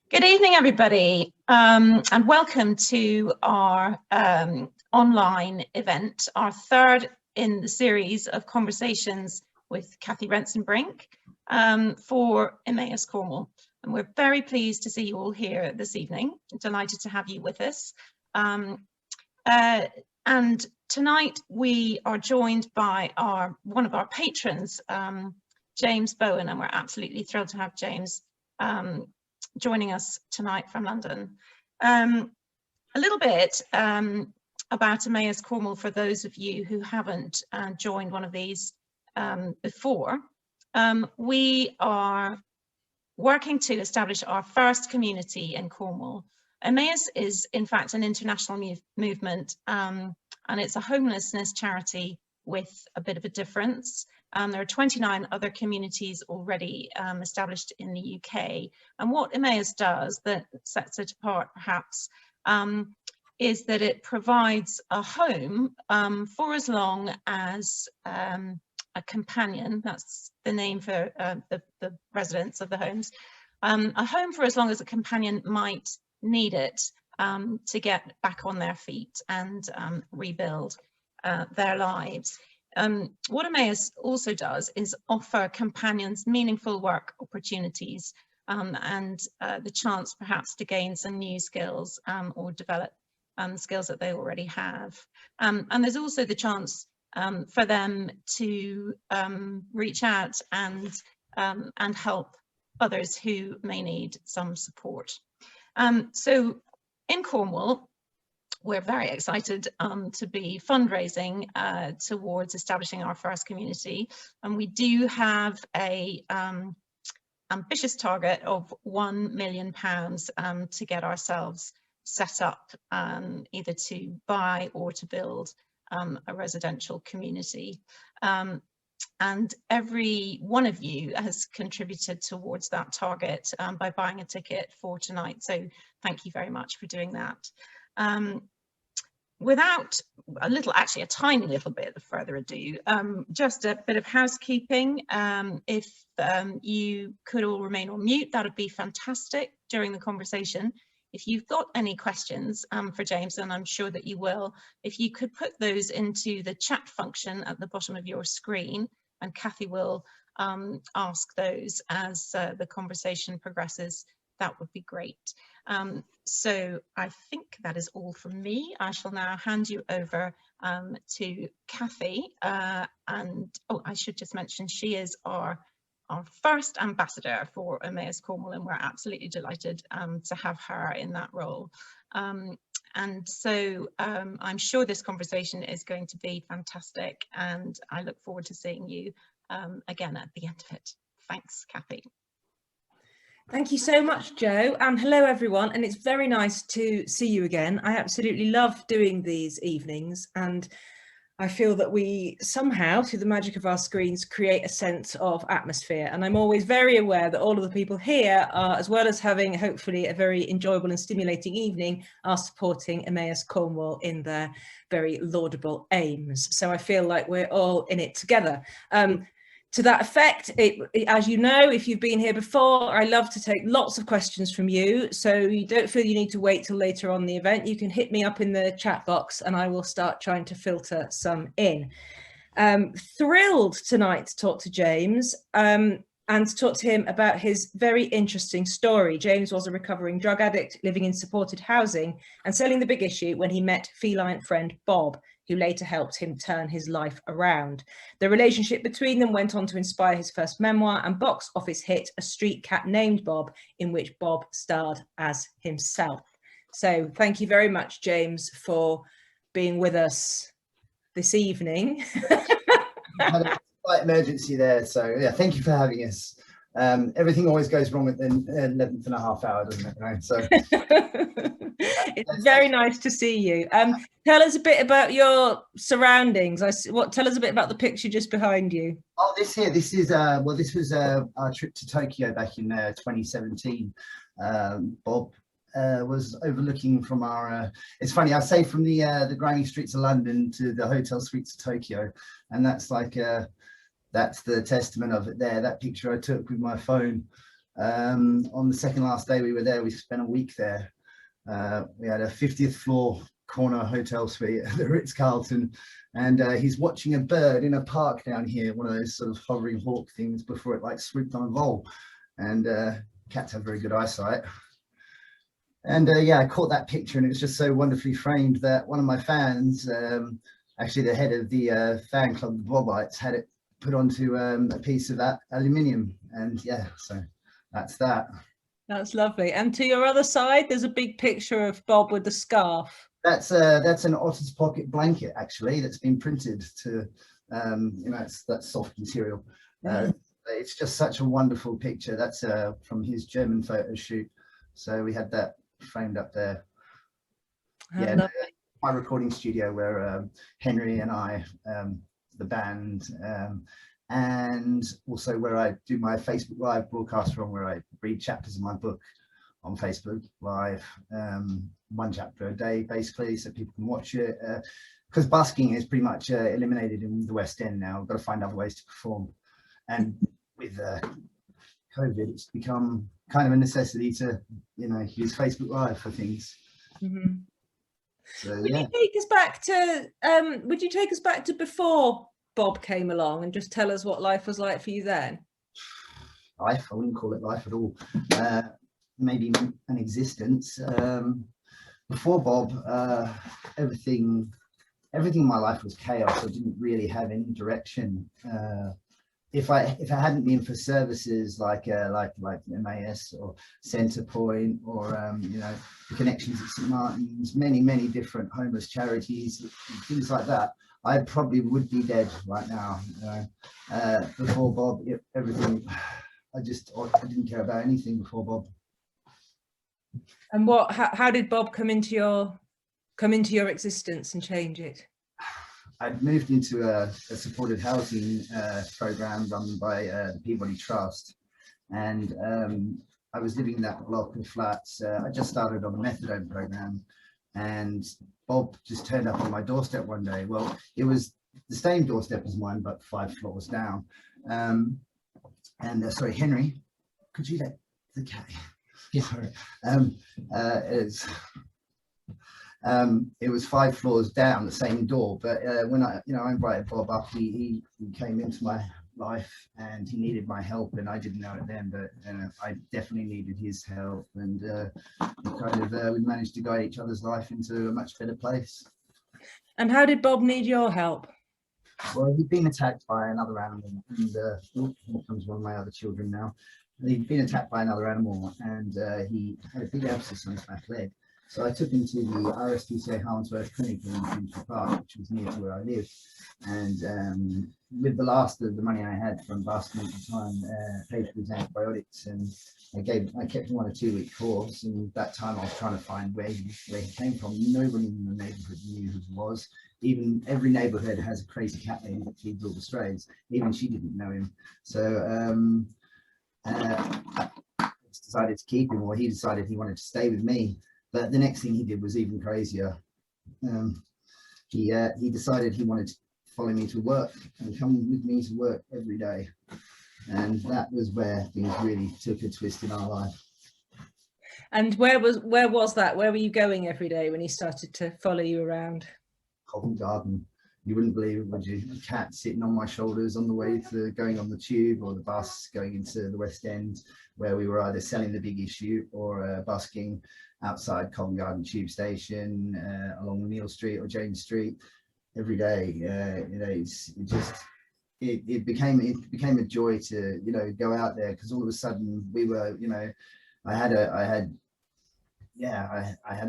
Good evening, everybody, and welcome to our online event, our third in the series of conversations with Cathy Rentzenbrink for Emmaus Cornwall. And we're very pleased to see you all here this evening. Delighted to have you with us. And tonight we are joined by one of our patrons, James Bowen, and we're absolutely thrilled to have James joining us tonight from London. A little bit about Emmaus Cornwall for those of you who haven't joined one of these before. We are working to establish our first community in Cornwall. Emmaus is in fact an international movement, and it's a homelessness charity with a bit of a difference. There are 29 other communities already established in the UK. And what Emmaus does that sets it apart perhaps is that it provides a home for as long as a companion, that's the name for the residents of the homes, a home for as long as a companion might need it to get back on their feet and rebuild their lives. What Emmaus also does is offer companions meaningful work opportunities and the chance perhaps to gain some new skills or develop skills that they already have. And there's also the chance for them to reach out and help others who may need some support. So in Cornwall, we're very excited to be fundraising towards establishing our first community, and we do have a ambitious target of £1 million to get ourselves set up, either to buy or to build a residential community. And every one of you has contributed towards that target by buying a ticket for tonight, so thank you very much for doing that. Without a tiny little bit of further ado, just a bit of housekeeping. If you could all remain on mute, that would be fantastic during the conversation. If you've got any questions for James, and I'm sure that you will, if you could put those into the chat function at the bottom of your screen, and Cathy will ask those as the conversation progresses, that would be great. So I think that is all from me. I shall now hand you over to Cathy. And oh, I should just mention, she is our first ambassador for Emmaus Cornwall, and we're absolutely delighted to have her in that role. And so I'm sure this conversation is going to be fantastic, and I look forward to seeing you again at the end of it. Thanks, Cathy. Thank you so much, Jo, and hello everyone, and it's very nice to see you again. I absolutely love doing these evenings, and I feel that we somehow, through the magic of our screens, create a sense of atmosphere. And I'm always very aware that all of the people here are, as well as having hopefully a very enjoyable and stimulating evening, are supporting Emmaus Cornwall in their very laudable aims. So I feel like we're all in it together. To that effect, as you know, if you've been here before, I love to take lots of questions from you. So you don't feel you need to wait till later on the event. You can hit me up in the chat box and I will start trying to filter some in. Thrilled tonight to talk to James and to talk to him about his very interesting story. James was a recovering drug addict living in supported housing and selling the big issue when he met feline friend Bob, who later helped him turn his life around. The relationship between them went on to inspire his first memoir and box office hit A Street Cat Named Bob, in which Bob starred as himself. So thank you very much, James, for being with us this evening. I had a slight emergency there, so yeah, thank you for having us. Everything always goes wrong at the 11th and a half hour, doesn't it? Right? So it's very nice to see you. Tell us a bit about your surroundings. Tell us a bit about the picture just behind you. Oh, this is this was our trip to Tokyo back in 2017. Bob was overlooking from our. It's funny, I say from the grimy streets of London to the hotel suites of Tokyo, and that's like that's the testament of it there. That picture I took with my phone On the second last day we were there, we spent a week there. We had a 50th floor corner hotel suite at the Ritz-Carlton, and he's watching a bird in a park down here, one of those sort of hovering hawk things, before it like swooped on a vole. And cats have very good eyesight. And yeah, I caught that picture, and it was just so wonderfully framed that one of my fans, actually the head of the fan club, the Bobites, had it put onto a piece of that aluminium. And yeah, so that's that. That's lovely. And to your other side, there's a big picture of Bob with the scarf. That's an Otter's Pocket blanket, actually, that's been printed to, you know, that's soft material. It's just such a wonderful picture. That's from his German photo shoot. So we had that framed up there. Yeah, my recording studio where Henry and I, the band, and also where I do my Facebook Live broadcast from, where I read chapters of my book on Facebook Live, one chapter a day basically, so people can watch it, because busking is pretty much eliminated in the West End now. We've got to find other ways to perform, and with COVID it's become kind of a necessity to, you know, use Facebook Live for things. So, yeah. Would you take us back to before Bob came along and just tell us what life was like for you then? Life? I wouldn't call it life at all. Maybe an existence. Before Bob, everything in my life was chaos. I didn't really have any direction. If it hadn't been for services like MAS or Centrepoint, or you know, the connections at St Martin's, many different homeless charities, things like that, I probably would be dead right now. You know? Before Bob, everything, I didn't care about anything before Bob. And how did Bob come into your existence and change it? I'd moved into a supported housing program run by the Peabody Trust, and I was living in that block of flats. I just started on the methadone program, and Bob just turned up on my doorstep one day. Well, it was the same doorstep as mine, but 5 floors down. Sorry, Henry, could you let the cat? Yeah, sorry. It was 5 floors down, the same door. But when I invited Bob up, he came into my life, and he needed my help, and I didn't know it then, but I definitely needed his help, and we managed to guide each other's life into a much better place. And how did Bob need your help? Well, he'd been attacked by another animal, and here comes one of my other children now. He'd been attacked by another animal, and he had a big abscess on his back leg. So I took him to the RSPCA Harmsworth Clinic in Finsbury Park, which was near to where I lived. And with the last of the money I had from busking at the time, paid for his antibiotics, and I kept him on a 2-week course. And that time I was trying to find where he came from. Nobody in the neighbourhood knew who he was. Even every neighbourhood has a crazy cat lady that feeds all the strays. Even she didn't know him. So I decided to keep him, or he decided he wanted to stay with me. But the next thing he did was even crazier. He decided he wanted to follow me to work and come with me to work every day. And that was where things really took a twist in our life. And where was that? Where were you going every day when he started to follow you around? Covent Garden. You wouldn't believe it, would you? A cat sitting on my shoulders on the way to going on the tube or the bus going into the West End, where we were either selling the big issue or busking outside Covent Garden tube station, along Neal Street or James Street every day. You know, it became a joy to, you know, go out there, because all of a sudden we were, you know, I had a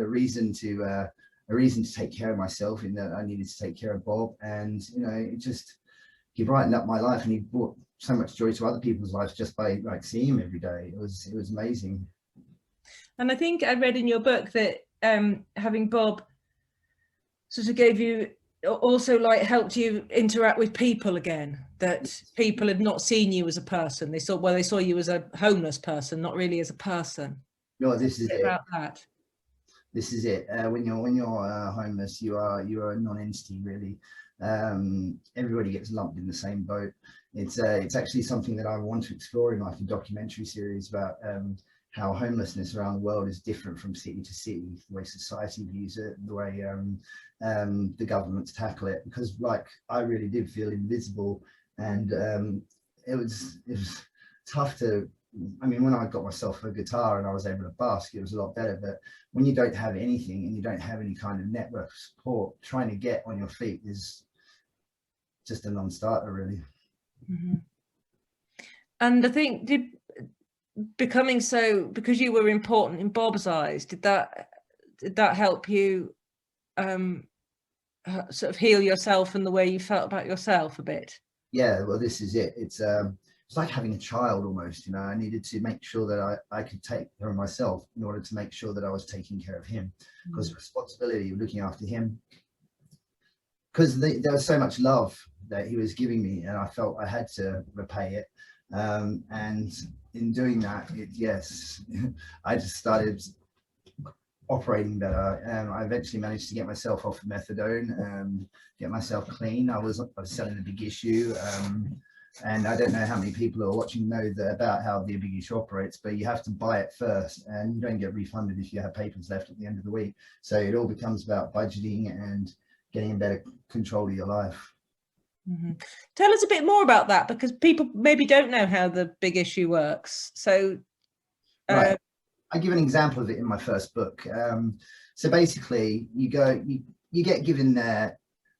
reason to take care of myself, in that I needed to take care of Bob, and you know, he brightened up my life, and he brought so much joy to other people's lives just by like seeing him every day. It was amazing. And I think I read in your book that having Bob sort of gave you, also like helped you interact with people again, that people had not seen you as a person. They saw you as a homeless person, not really as a person. No, this is it. About that. This is it. When you're homeless, you are a non-entity really. everybody gets lumped in the same boat. It's actually something that I want to explore in like a documentary series about how homelessness around the world is different from city to city, the way society views it, the way the governments tackle it. Because like I really did feel invisible, and it was tough to. I mean, when I got myself a guitar and I was able to busk, it was a lot better. But when you don't have anything and you don't have any kind of network support, trying to get on your feet is just a non-starter, really. Mm-hmm. And I think becoming so, because you were important in Bob's eyes, did that help you sort of heal yourself and the way you felt about yourself a bit? Yeah, well, this is it. It's like having a child almost, you know. I needed to make sure that I could take care of myself in order to make sure that I was taking care of him, because the responsibility of looking after him, because there was so much love that he was giving me, and I felt I had to repay it. And in doing that, yes, I just started operating better, and I eventually managed to get myself off of methadone, get myself clean. I was selling a big issue, and I don't know how many people who are watching know about how the big issue operates, but you have to buy it first, and you don't get refunded if you have papers left at the end of the week. So it all becomes about budgeting and getting in better control of your life. Mm-hmm. Tell us a bit more about that, because people maybe don't know how the big issue works. So right. I give an example of it in my first book. So basically you get given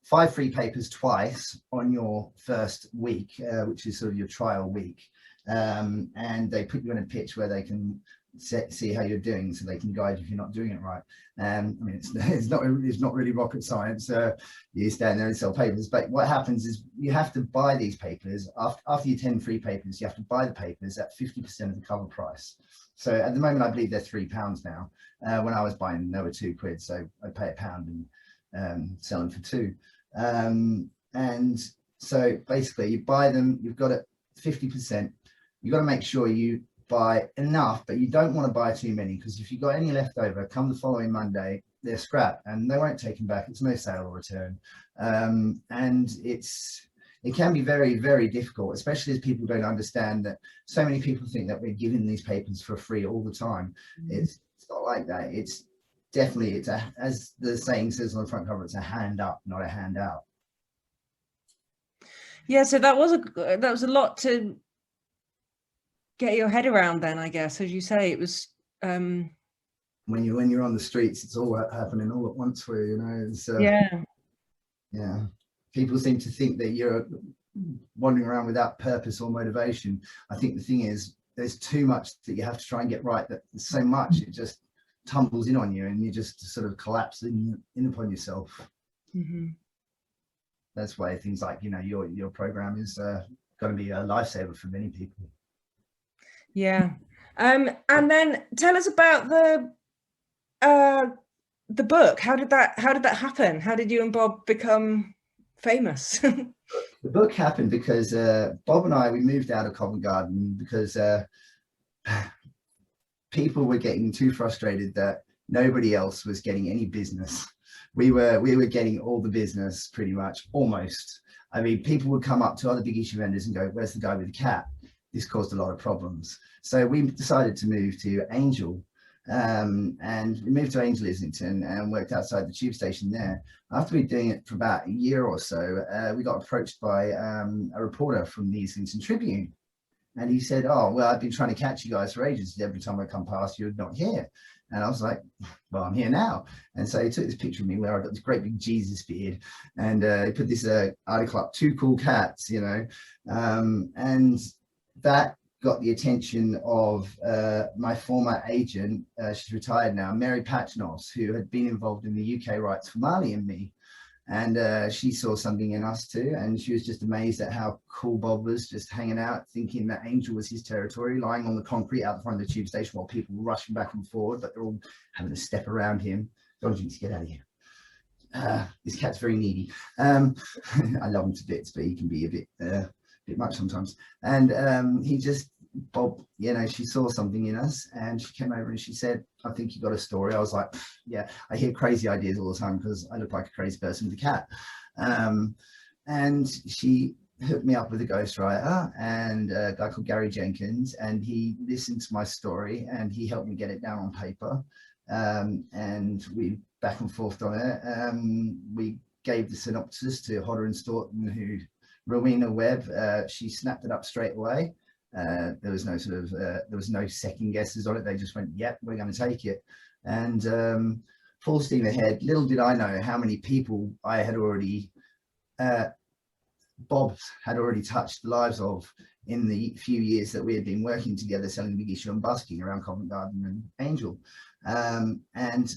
5 free papers twice on your first week, which is sort of your trial week, and they put you in a pitch where they can see how you're doing, so they can guide you if you're not doing it right. I mean, it's not really rocket science. You stand there and sell papers, but what happens is you have to buy these papers after your 10 free papers. You have to buy the papers at 50% of the cover price. So at the moment, I believe they're £3 now. When I was buying them, they were £2, so I'd pay £1 and sell them for £2. And so basically, you buy them. You've got it 50%. You've got to make sure you buy enough, but you don't want to buy too many, because if you've got any left over, come the following Monday, they're scrap and they won't take them back. It's no sale or return. And it can be very, very difficult, especially as people don't understand that so many people think that we're giving these papers for free all the time. Mm-hmm. It's not like that. It's definitely, as the saying says on the front cover, it's a hand up, not a handout. Yeah, so that was a lot to get your head around then, I guess. As you say, it was when you're on the streets, it's all happening all at once for you, you know. Yeah, people seem to think that you're wandering around without purpose or motivation. I think the thing is, there's too much that you have to try and get right, that there's so much it just tumbles in on you, and you just sort of collapse in upon yourself. Mm-hmm. That's why things like, you know, your program is going to be a lifesaver for many people. Yeah. And then tell us about the book. How did that happen? How did you and Bob become famous? The book happened because Bob and I, we moved out of Covent Garden because people were getting too frustrated that nobody else was getting any business. We were getting all the business, pretty much, almost. I mean, people would come up to other big issue vendors and go, "Where's the guy with the cat?" This caused a lot of problems. So we decided to move to Angel, and we moved to Angel Islington and worked outside the tube station there. After we'd been doing it for about a year or so, we got approached by a reporter from the Islington Tribune. And he said, "Oh, well, I've been trying to catch you guys for ages. Every time I come past, you're not here." And I was like, "Well, I'm here now." And so he took this picture of me where I got this great big Jesus beard, and he put this article up, "2 cool cats," you know, and that got the attention of my former agent. She's retired now, Mary Patchnos, who had been involved in the UK rights for Marley and me. And she saw something in us too, and she was just amazed at how cool Bob was, just hanging out, thinking that Angel was his territory, lying on the concrete out the front of the tube station while people were rushing back and forward, but they're all having to step around him. "Don't you need to get out of here. This cat's very needy." I love him to bits, but he can be a bit much sometimes. And Bob, you know, she saw something in us, and she came over and she said, "I think you got a story." I was like, "Yeah, I hear crazy ideas all the time because I look like a crazy person with a cat." And she hooked me up with a ghostwriter and a guy called Gary Jenkins, and he listened to my story and he helped me get it down on paper. And we back and forth on it. We gave the synopsis to Hodder and Staunton, who Rowena Webb, she snapped it up straight away. There was no sort of there was no second guesses on it. They just went, yep, we're going to take it. And full steam ahead. Little did I know how many people I had already Bob had already touched the lives of in the few years that we had been working together, selling Big Issue and busking around Covent Garden and Angel. And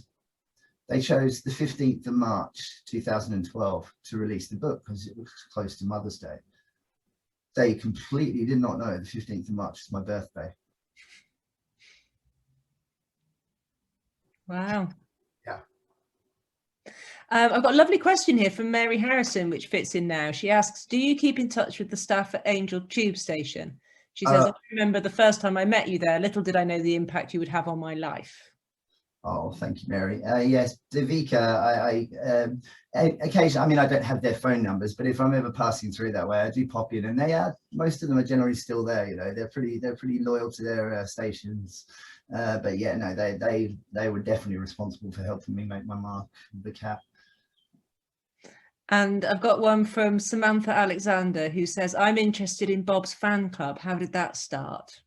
they chose the 15th of March 2012 to release the book because it was close to Mother's Day. They completely did not know the 15th of March is my birthday. Wow. Yeah. I've got a lovely question here from Mary Harrison, which fits in now. She asks, do you keep in touch with the staff at Angel Tube Station? She says, I remember the first time I met you there, little did I know the impact you would have on my life. Oh, thank you, Mary. Yes, Davika, I occasionally, I mean, I don't have their phone numbers, but if I'm ever passing through that way, I do pop in, and they are, most of them are generally still there, you know, they're pretty loyal to their stations. But yeah, no, they were definitely responsible for helping me make my mark with the cat. And I've got one from Samantha Alexander, who says, I'm interested in Bob's fan club. How did that start?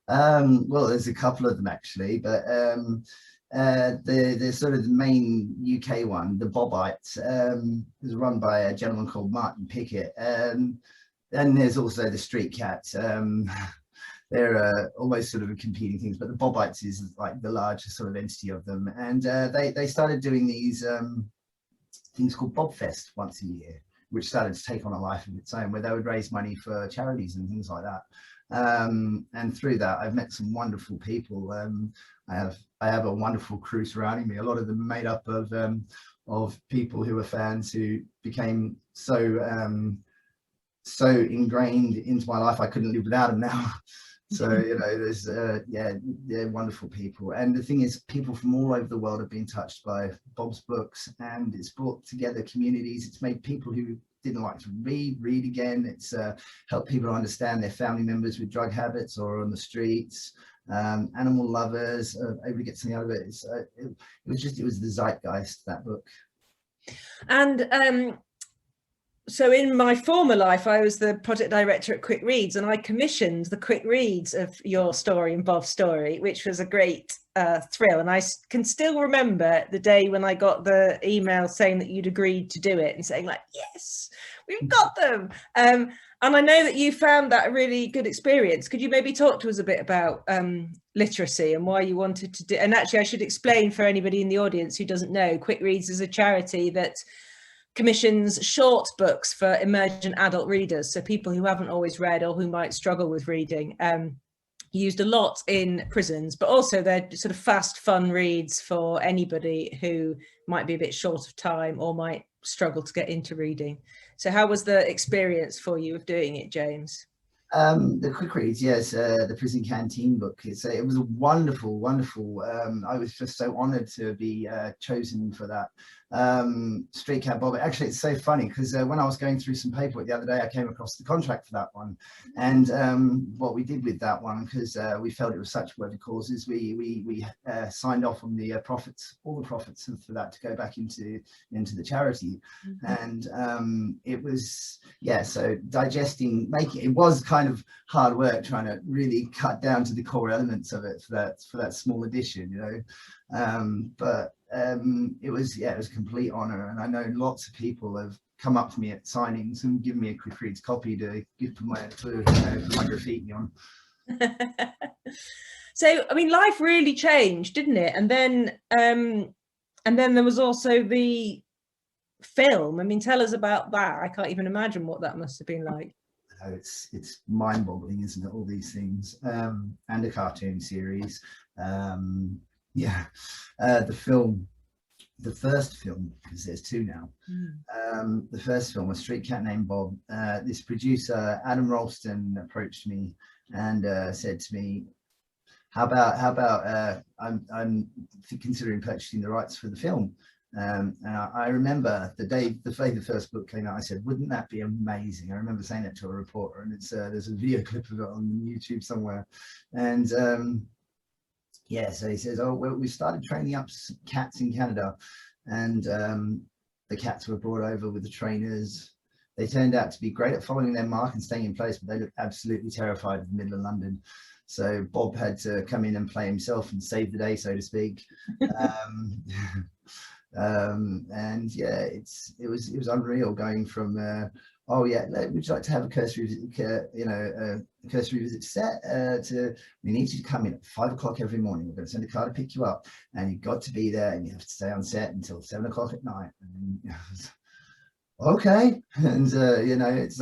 Well, there's a couple of them actually, but the sort of the main UK one, the Bobites, is run by a gentleman called Martin Pickett. And there's also the Street Cats. They're almost sort of competing things, but the Bobites is like the largest sort of entity of them. And they started doing these things called Bobfest once a year, which started to take on a life of its own, where they would raise money for charities and things like that. And through that, I've met some wonderful people. I have a wonderful crew surrounding me. A lot of them made up of people who were fans who became so ingrained into my life I couldn't live without them now. So you know, there's they're wonderful people, and the thing is, people from all over the world have been touched by Bob's books, and it's brought together communities. It's made people who didn't like to read again. It's helped people understand their family members with drug habits or on the streets. Animal lovers able to get something out of it. It was the zeitgeist, that book. And so in my former life, I was the project director at Quick Reads, and I commissioned the quick reads of your story and Bob's story, which was a great thrill. And I can still remember the day when I got the email saying that you'd agreed to do it and saying like, yes, we've got them. And I know that you found that a really good experience. Could you maybe talk to us a bit about literacy and why you wanted to do, and actually I should explain for anybody in the audience who doesn't know, Quick Reads is a charity that commissions short books for emergent adult readers, so people who haven't always read or who might struggle with reading, used a lot in prisons, but also they're sort of fast, fun reads for anybody who might be a bit short of time or might struggle to get into reading. So how was the experience for you of doing it, James? The quick reads, yes, the Prison Canteen book. It was a wonderful. I was just so honoured to be chosen for that. Street Cat Bob. Actually, it's so funny because when I was going through some paperwork the other day, I came across the contract for that one. And what we did with that one, because we felt it was such worthy causes, we signed off on the profits, all the profits for that to go back into the charity. Mm-hmm. And it was, yeah, so digesting, it was kind of hard work trying to really cut down to the core elements of it for that small edition, you know. But it was a complete honor, and I know lots of people have come up to me at signings and given me a Quick Reads copy to give for my graffiti on. So I mean, life really changed, didn't it? And then there was also the film. I mean, tell us about that. I can't even imagine what that must have been like. It's mind-boggling, isn't it, all these things, and a cartoon series. The first film, because there's two now. The first film, A Street Cat Named Bob. This producer, Adam Ralston, approached me and said to me, how about I'm considering purchasing the rights for the film. And I remember the day the first book came out, I said, wouldn't that be amazing? I remember saying that to a reporter, and it's there's a video clip of it on YouTube somewhere. And yeah, so he says, oh, well, we started training up cats in Canada, and the cats were brought over with the trainers. They turned out to be great at following their mark and staying in place, but they looked absolutely terrified in the middle of London. So Bob had to come in and play himself and save the day, so to speak. And yeah, it was unreal going from oh yeah, would you like to have a cursory visit, a cursory visit set to, we need you to come in at 5 o'clock every morning. We're going to send a car to pick you up, and you've got to be there, and you have to stay on set until 7 o'clock at night. And, okay. And it's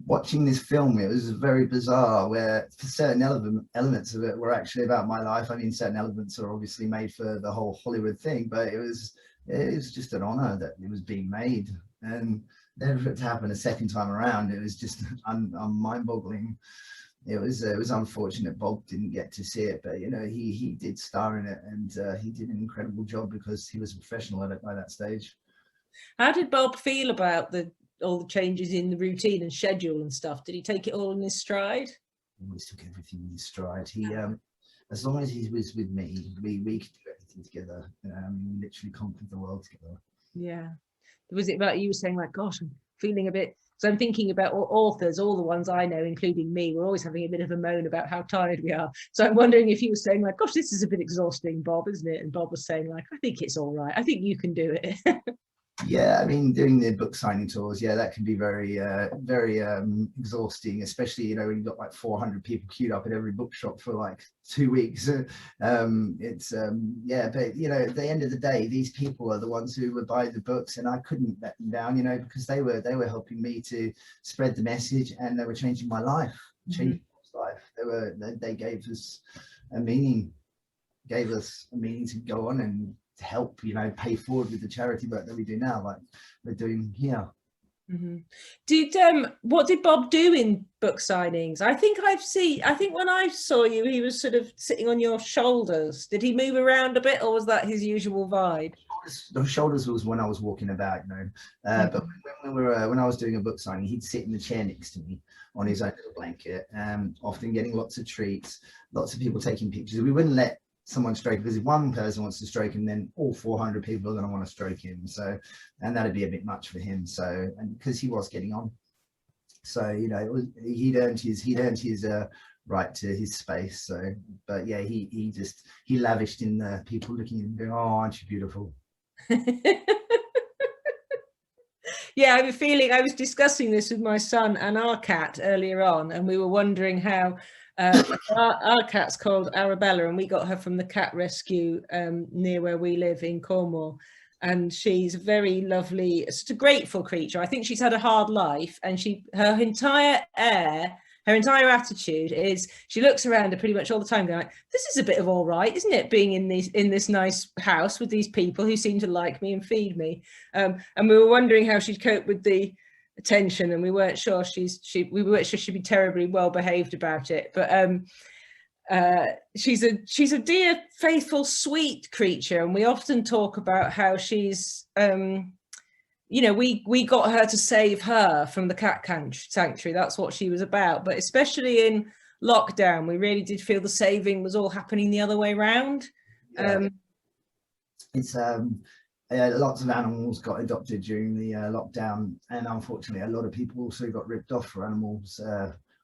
watching this film, it was very bizarre, where certain elements of it were actually about my life. I mean, certain elements are obviously made for the whole Hollywood thing, but it was just an honor that it was being made. And then for it to happen a second time around, it was just mind-boggling. It was unfortunate Bob didn't get to see it, but he did star in it, and he did an incredible job because he was a professional at it by that stage. How did Bob feel about all the changes in the routine and schedule and stuff? Did he take it all in his stride? He always took everything in his stride. He as long as he was with me, we could do everything together. We literally conquered the world together. Yeah. Was it about, you were saying like, gosh, I'm feeling a bit, so I'm thinking about authors, all the ones I know, including me, we're always having a bit of a moan about how tired we are. So I'm wondering if you were saying like, gosh, this is a bit exhausting, Bob, isn't it? And Bob was saying like, I think it's all right. I think you can do it. Yeah, I mean, doing the book signing tours, yeah, that can be very exhausting, especially when you've got like 400 people queued up at every bookshop for like 2 weeks. It's yeah, but at the end of the day, these people are the ones who would buy the books, and I couldn't let them down, because they were helping me to spread the message, and they were changing my life, changing my life. They gave us a meaning, to go on and to help pay forward with the charity work that we do now, like we're doing here. What did Bob do in book signings? I think when I saw you, he was sort of sitting on your shoulders. Did he move around a bit, or was that his usual vibe? The shoulders was when I was walking about, but when I was doing a book signing, he'd sit in the chair next to me on his own little blanket, often getting lots of treats, lots of people taking pictures. We wouldn't let someone stroke, because if one person wants to stroke him, then all 400 people are going to want to stroke him, and that'd be a bit much for him, and because he was getting on, so he'd earned his right to his space. But yeah, he lavished in the people looking at him going, oh, aren't you beautiful. Yeah, I have a feeling, I was discussing this with my son and our cat earlier on, and we were wondering how our cat's called Arabella, and we got her from the cat rescue near where we live in Cornwall, and she's a very lovely, such a grateful creature. I think she's had a hard life, and her entire attitude is, she looks around her pretty much all the time going like, this is a bit of all right, isn't it, being in this nice house with these people who seem to like me and feed me, and we were wondering how she'd cope with the attention, and we weren't sure she'd be terribly well behaved about it, but she's a dear, faithful, sweet creature, and we often talk about how she's we got her to save her from the cat sanctuary. That's what she was about. But especially in lockdown, we really did feel the saving was all happening the other way around. Yeah. It's lots of animals got adopted during the lockdown, and unfortunately a lot of people also got ripped off for animals.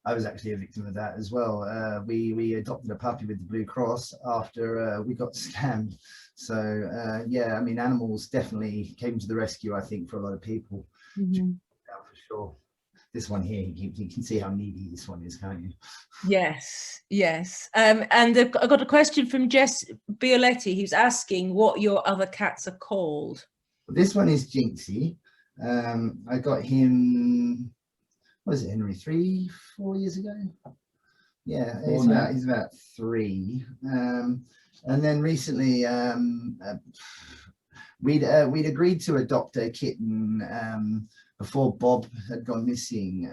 I was actually a victim of that as well. We adopted a puppy with the Blue Cross after we got scammed. So yeah, I mean, animals definitely came to the rescue, I think, for a lot of people. Yeah, for sure. This one here, you can see how needy this one is, can't you? Yes. And I've got a question from Jess Bioletti, who's asking what your other cats are called. This one is Jinxie. I got him, what was it, Henry, 3-4 years ago? Yeah, he's about 3. And then recently, we'd agreed to adopt a kitten before Bob had gone missing.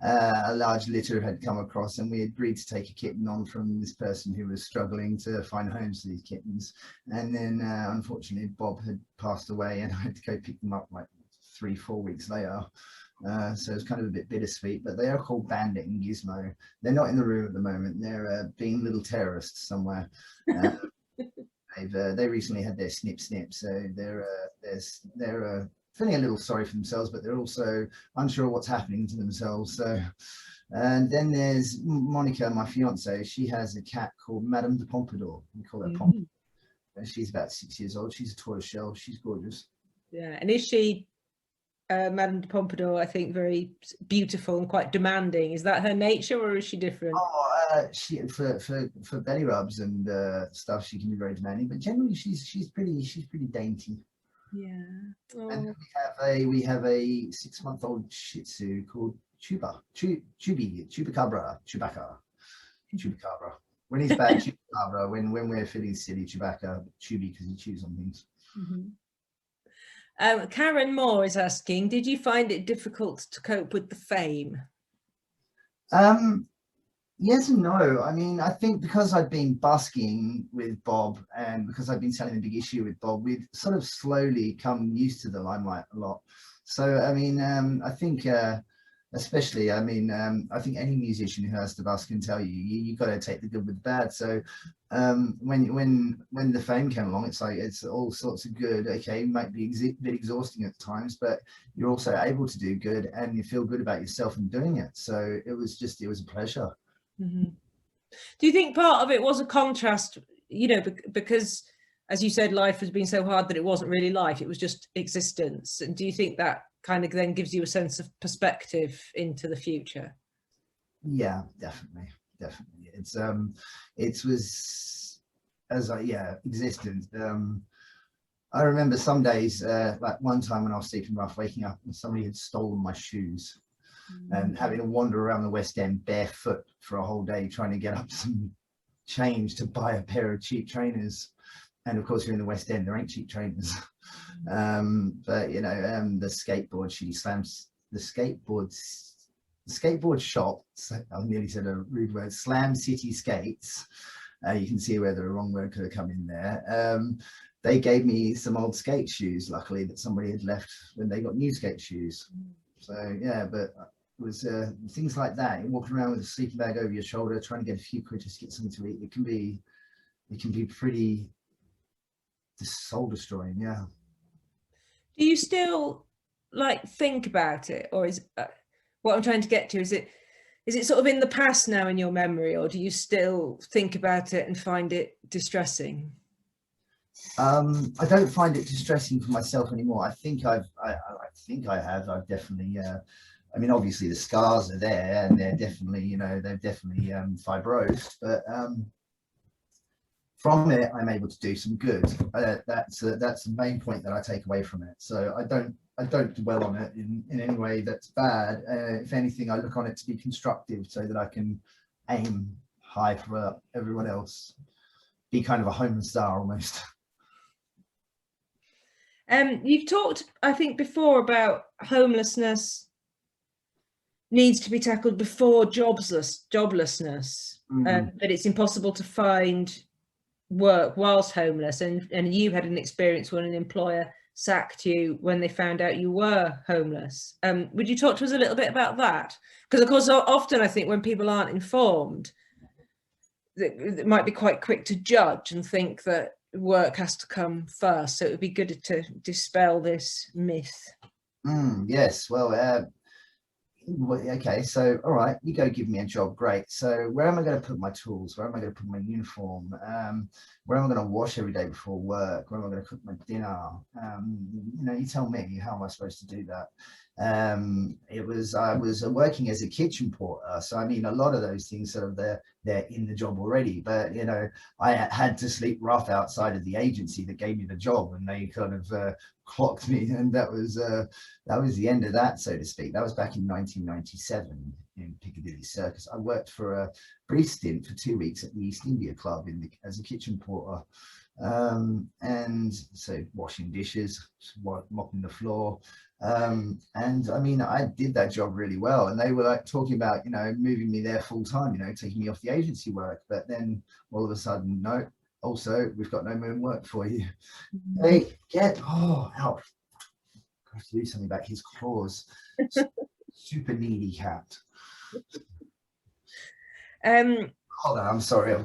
a large litter had come across, and we agreed to take a kitten on from this person who was struggling to find homes for these kittens. And then unfortunately Bob had passed away, and I had to go pick them up like 3-4 weeks later. So it's kind of a bit bittersweet, but they are called Bandit and Gizmo. They're not in the room at the moment. They're being little terrorists somewhere. They recently had their snip, so they're feeling a little sorry for themselves, but they're also unsure what's happening to themselves. So, and then there's Monica, my fiance. She has a cat called Madame de Pompadour. We call her Pompadour. She's about 6 years old. She's a tortoise shell. She's gorgeous. Yeah, and is she Madame de Pompadour, I think, very beautiful and quite demanding? Is that her nature, or is she different? She for belly rubs and stuff, she can be very demanding, but generally she's pretty dainty. Yeah. Oh. And we have a 6-month-old Shih Tzu called Chupacabra. When he's bad, Chupacabra. When we're feeling silly, Chewbacca. Chubby because he chews on things. Karen Moore is asking, did you find it difficult to cope with the fame? Yes and no. I mean, I think because I've been busking with Bob, and because I've been selling the big issue with Bob, we've sort of slowly come used to the limelight a lot. So, I mean, I think especially, I mean, I think any musician who has to busk can tell you got to take the good with the bad. So when the fame came along, it's like, it's all sorts of good. Okay, it might be a bit exhausting at times, but you're also able to do good, and you feel good about yourself in doing it. So it was a pleasure. Do you think part of it was a contrast, you know, because as you said, life has been so hard that it wasn't really life, it was just existence? And do you think that kind of then gives you a sense of perspective into the future? Yeah, definitely. It was existence. I remember some days, like one time when I was sleeping rough, waking up and somebody had stolen my shoes, and having to wander around the West End barefoot for a whole day trying to get up some change to buy a pair of cheap trainers. And of course, you're in the West End, there ain't cheap trainers. But you know, the skateboard, she slams the skateboard shop, I nearly said a rude word, Slam City Skates. You can see where the wrong word could have come in there. They gave me some old skate shoes, luckily, that somebody had left when they got new skate shoes. So yeah, but it was things like that. You're walking around with a sleeping bag over your shoulder, trying to get a few quid just to get something to eat. It can be pretty soul destroying. Yeah. Do you still like think about it, or is what I'm trying to get to, is it sort of in the past now in your memory, or do you still think about it and find it distressing? I don't find it distressing for myself anymore. I think I have. I've definitely. I mean, obviously the scars are there, and they're definitely, you know, they're definitely fibrosed. But from it, I'm able to do some good. That's the main point that I take away from it. So I don't dwell on it in any way that's bad. If anything, I look on it to be constructive, so that I can aim high for everyone else. Be kind of a homeless star almost. You've talked, I think, before about homelessness needs to be tackled before joblessness, that it's impossible to find work whilst homeless, and you had an experience when an employer sacked you when they found out you were homeless. Would you talk to us a little bit about that? Because of course, often I think when people aren't informed, it might be quite quick to judge and think that work has to come first. So it would be good to dispel this myth. Yes, well, okay, so all right, you go give me a job, great. So where am I going to put my tools? Where am I going to put my uniform? Where am I going to wash every day before work? Where am I going to cook my dinner? You know, you tell me, how am I supposed to do that? I was working as a kitchen porter, so I mean, a lot of those things sort of they're in the job already, but you know, I had to sleep rough outside of the agency that gave me the job, and they kind of clocked me, and that was the end of that, so to speak. That was back in 1997 in Piccadilly Circus. I worked for a brief stint for 2 weeks at the East India Club as a kitchen porter, and so washing dishes, mopping the floor, And I mean, I did that job really well, and they were like talking about, you know, moving me there full time, you know, taking me off the agency work. But then all of a sudden, no, also we've got no more work for you. Hey, oh, ouch. I have to do something about his claws. Super needy cat. Hold on, I'm sorry.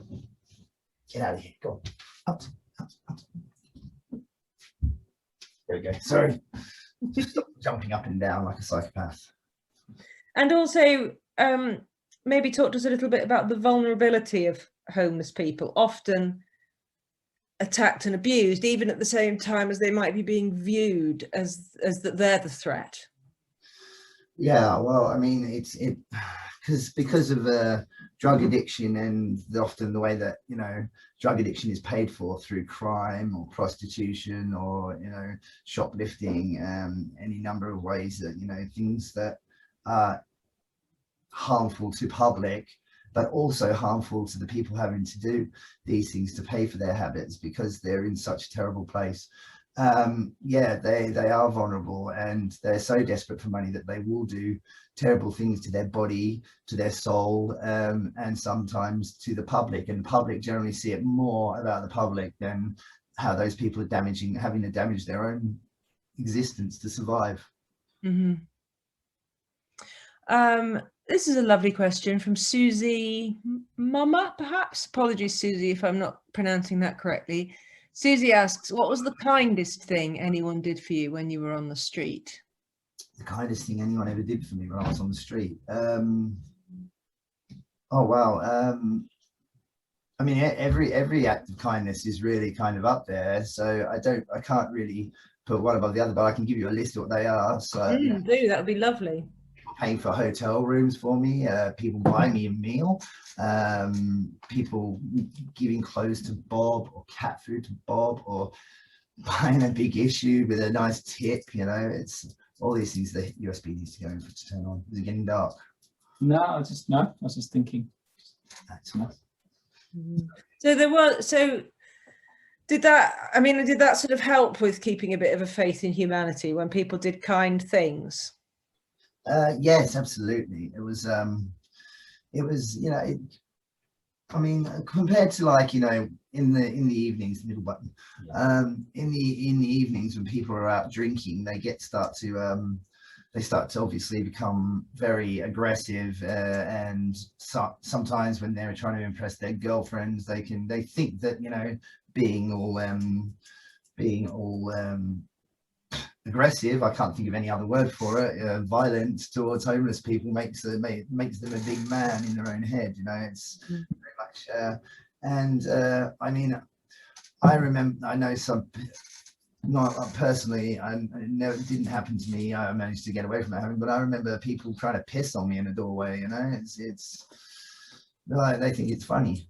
Get out of here. Go on. Up. There we go. Sorry. Stop jumping up and down like a psychopath. And also, maybe talk to us a little bit about the vulnerability of homeless people, often attacked and abused, even at the same time as they might be being viewed as that they're the threat. Yeah, well, I mean, because of drug addiction and often the way that, you know, drug addiction is paid for through crime or prostitution or, you know, shoplifting, any number of ways that, you know, things that are harmful to public, but also harmful to the people having to do these things to pay for their habits because they're in such a terrible place. Yeah, they are vulnerable, and they're so desperate for money that they will do terrible things to their body, to their soul, and sometimes to the public. And the public generally see it more about the public than how those people are having to damage their own existence to survive. Mm-hmm. This is a lovely question from Susie Mama, perhaps. Apologies, Susie, if I'm not pronouncing that correctly. Susie asks, what was the kindest thing anyone did for you when you were on the street? The kindest thing anyone ever did for me when I was on the street? Oh, wow. I mean, every act of kindness is really kind of up there. So I can't really put one above the other, but I can give you a list of what they are. So you know, that would be lovely. Paying for hotel rooms for me, people buying me a meal, people giving clothes to Bob or cat food to Bob, or buying a big issue with a nice tip. You know, it's all these things. The USB needs to go in for it to turn on. Is it getting dark? No, I was just thinking. That's nice. So did that sort of help with keeping a bit of a faith in humanity when people did kind things? Yes, absolutely. It was, you know, I mean, compared to, like, you know, in the evenings, middle button, in the evenings when people are out drinking, they start to obviously become very aggressive, and sometimes when they're trying to impress their girlfriends, they think that, you know, being all aggressive, I can't think of any other word for it, violent towards homeless people makes them a big man in their own head. You know, it's very much, I mean, I know some, not personally, it didn't happen to me. I managed to get away from that happening, but I remember people trying to piss on me in a doorway. You know, it's like they think it's funny.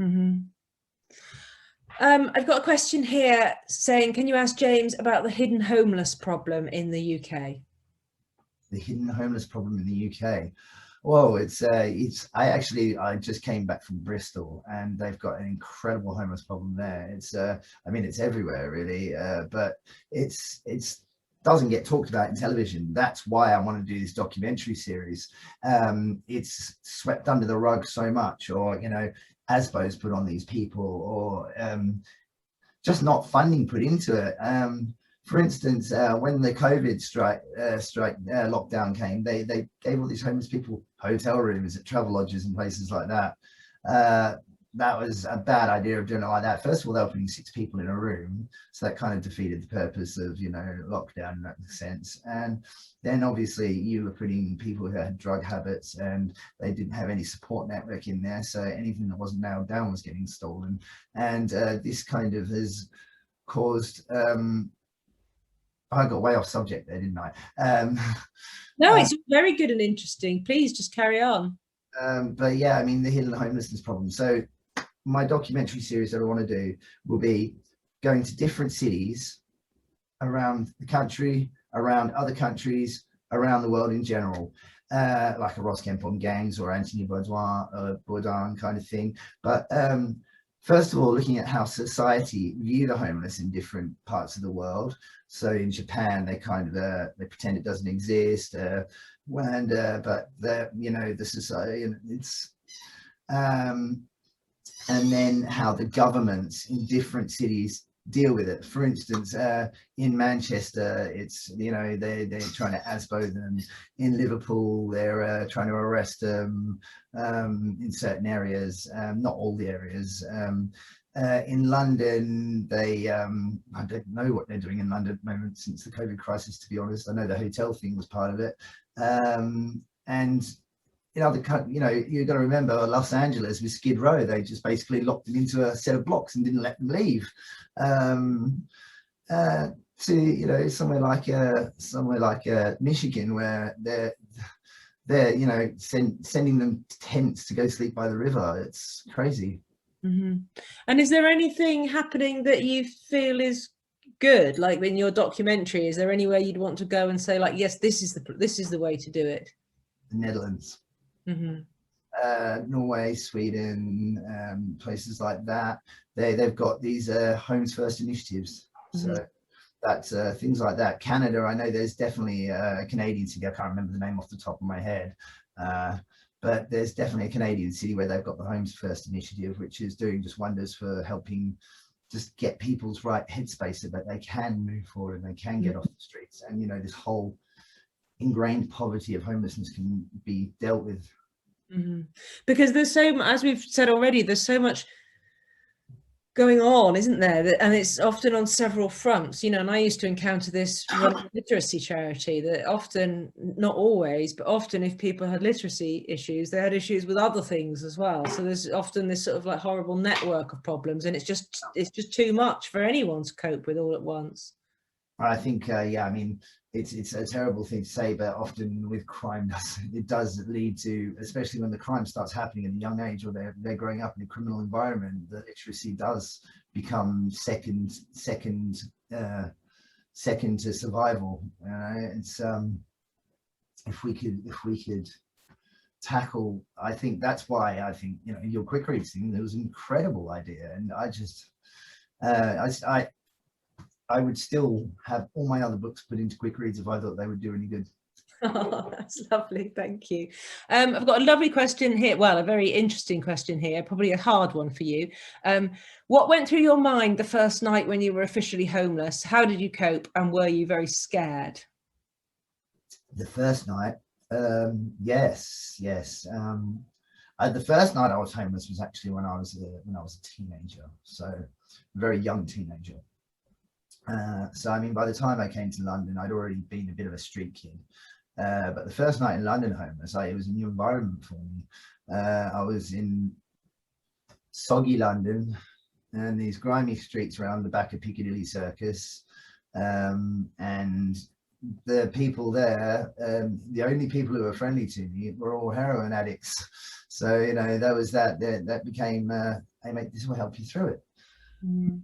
Mm-hmm. I've got a question here saying, can you ask James about the hidden homeless problem in the UK? The hidden homeless problem in the UK. Whoa, I just came back from Bristol, and they've got an incredible homeless problem there. I mean, it's everywhere really, but it's doesn't get talked about in television. That's why I want to do this documentary series. It's swept under the rug so much, or, you know, ASBO's put on these people, or just not funding put into it. For instance, when the COVID lockdown came, they gave all these homeless people hotel rooms at travel lodges and places like that. That was a bad idea of doing it like that. First of all, they were putting 6 people in a room, so that kind of defeated the purpose of, you know, lockdown in that sense. And then obviously you were putting people who had drug habits, and they didn't have any support network in there, so anything that wasn't nailed down was getting stolen. And this kind of has caused I got way off subject there, didn't I? No, it's very good and interesting. Please just carry on. But yeah, I mean, the hidden homelessness problem. So my documentary series that I want to do will be going to different cities around the country, around other countries, around the world in general, like a Ross Kemp on gangs or Anthony Bourdain kind of thing. But first of all, looking at how society view the homeless in different parts of the world. So in Japan, they kind of they pretend it doesn't exist, but the society, and it's and then how the governments in different cities deal with it. For instance, in Manchester, it's, they're trying to ASBO them. In Liverpool, they're trying to arrest them in certain areas, not all the areas. In London, they I don't know what they're doing in London at the moment since the COVID crisis, to be honest. I know the hotel thing was part of it. And you've got to remember Los Angeles with Skid Row, they just basically locked them into a set of blocks and didn't let them leave. To somewhere like Michigan, where they're sending them tents to go sleep by the river. It's crazy. Mm-hmm. And is there anything happening that you feel is good, like in your documentary? Is there anywhere you'd want to go and say, like, yes, this is the way to do it? The Netherlands. Mm-hmm. Norway, Sweden, places like that. They've got these Homes First initiatives. Mm-hmm. So that's things like that. Canada, I know there's definitely a Canadian city. I can't remember the name off the top of my head, but there's definitely a Canadian city where they've got the Homes First initiative, which is doing just wonders for helping just get people's right headspace so that they can move forward and they can get off the streets. And this whole ingrained poverty of homelessness can be dealt with. Mm-hmm. Because there's so, as we've said already, there's so much going on, isn't there? And it's often on several fronts, and I used to encounter this running a literacy charity, that often, not always, but often if people had literacy issues, they had issues with other things as well. So there's often this sort of like horrible network of problems, and it's just too much for anyone to cope with all at once. I think, it's a terrible thing to say, but often with crime, it does lead to, especially when the crime starts happening at a young age, or they're growing up in a criminal environment, the literacy does become second to survival. It's if we could tackle, I think that's why I think your quick reads thing, it was an incredible idea, and I would still have all my other books put into quick reads if I thought they would do any good. Oh, that's lovely, thank you. I've got a lovely question here, well, a very interesting question here, probably a hard one for you. What went through your mind the first night when you were officially homeless? How did you cope, and were you very scared? The first night, yes. The first night I was homeless was actually when I was a teenager, so a very young teenager. So by the time I came to London, I'd already been a bit of a street kid. But the first night in London homeless, it was a new environment for me. I was in soggy London and these grimy streets around the back of Piccadilly Circus, and the people there, the only people who were friendly to me were all heroin addicts. So that was that became hey mate, this will help you through it. Mm.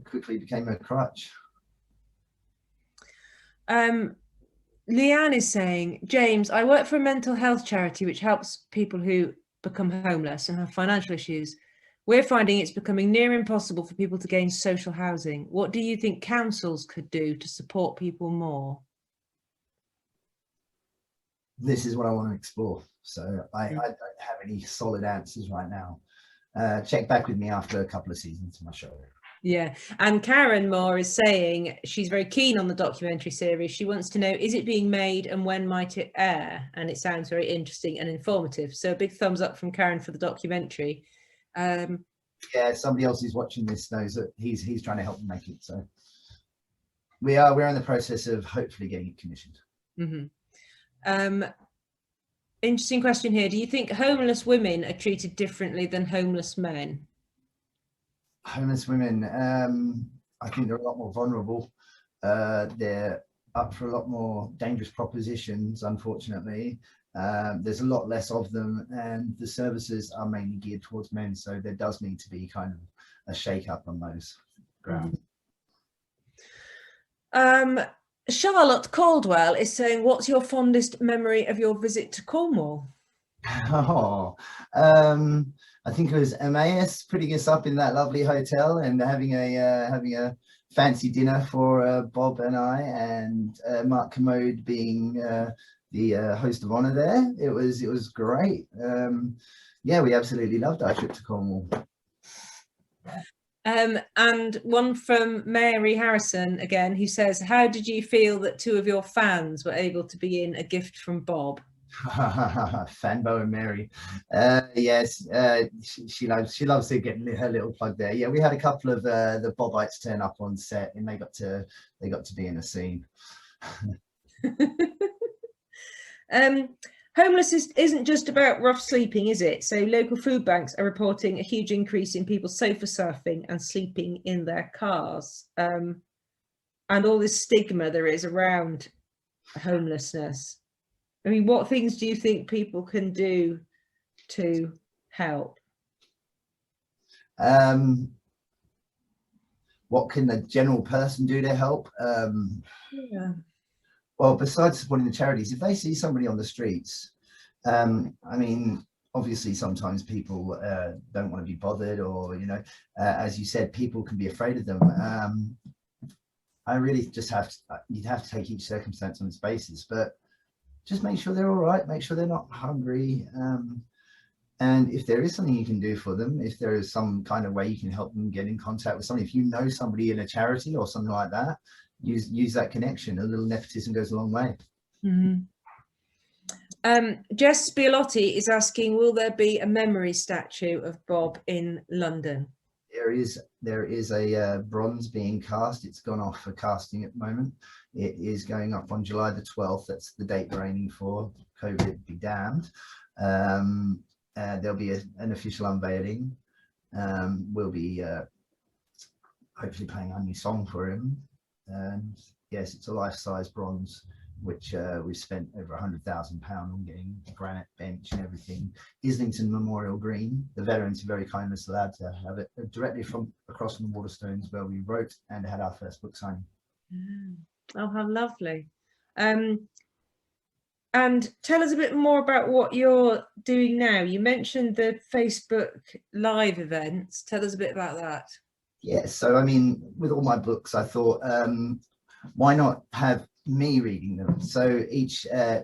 Quickly became a crutch. Leanne is saying, James, I work for a mental health charity which helps people who become homeless and have financial issues. We're finding it's becoming near impossible for people to gain social housing. What do you think councils could do to support people more? This is what I want to explore. So I don't have any solid answers right now. Check back with me after a couple of seasons of my show. Yeah, and Karen Moore is saying she's very keen on the documentary series. She wants to know, is it being made and when might it air? And it sounds very interesting and informative. So a big thumbs up from Karen for the documentary. Yeah, somebody else who's watching this knows that he's trying to help make it. So we're in the process of hopefully getting it commissioned. Mm-hmm. Interesting question here. Do you think homeless women are treated differently than homeless men? Homeless women, I think they're a lot more vulnerable. They're up for a lot more dangerous propositions, unfortunately. There's a lot less of them, and the services are mainly geared towards men, so there does need to be kind of a shake-up on those grounds. Charlotte Caldwell is saying, what's your fondest memory of your visit to Cornwall? Oh, I think it was Emmaus putting us up in that lovely hotel and having a fancy dinner for Bob and I, and Mark Commode being the host of honor there. It was great. Yeah, we absolutely loved our trip to Cornwall. And one from Mary Harrison again, who says, how did you feel that two of your fans were able to be in A Gift from Bob? Fan Bowen Mary. Yes, she loves to get her little plug there. Yeah, we had a couple of the Bobites turn up on set, and they got to be in a scene. Homelessness isn't just about rough sleeping, is it? So local food banks are reporting a huge increase in people sofa surfing and sleeping in their cars, and all this stigma there is around homelessness. I mean, what things do you think people can do to help? What can the general person do to help? Yeah. Well, besides supporting the charities, if they see somebody on the streets, I mean, obviously sometimes people don't want to be bothered, or, you know, as you said, people can be afraid of them. I really just you'd have to take each circumstance on its basis, but just make sure they're all right, make sure they're not hungry. And if there is something you can do for them, if there is some kind of way you can help them get in contact with somebody, if you know somebody in a charity or something like that, use that connection. A little nepotism goes a long way. Mm-hmm. Jess Spialotti is asking, will there be a memory statue of Bob in London? There is a bronze being cast. It's gone off for casting at the moment. It is going up on July the 12th. That's the date we're aiming for. COVID be damned. There'll be an official unveiling. We'll be hopefully playing a new song for him. And yes, it's a life-size bronze, which we've spent over £100,000 on getting a granite bench and everything. Islington Memorial Green, the veterans are very kind of allowed to have it directly from across from the Waterstones, where we wrote and had our first book signing. Oh, how lovely. And tell us a bit more about what you're doing now. You mentioned the Facebook Live events. Tell us a bit about that. Yes, so I mean, with all my books, I thought, why not have me reading them? So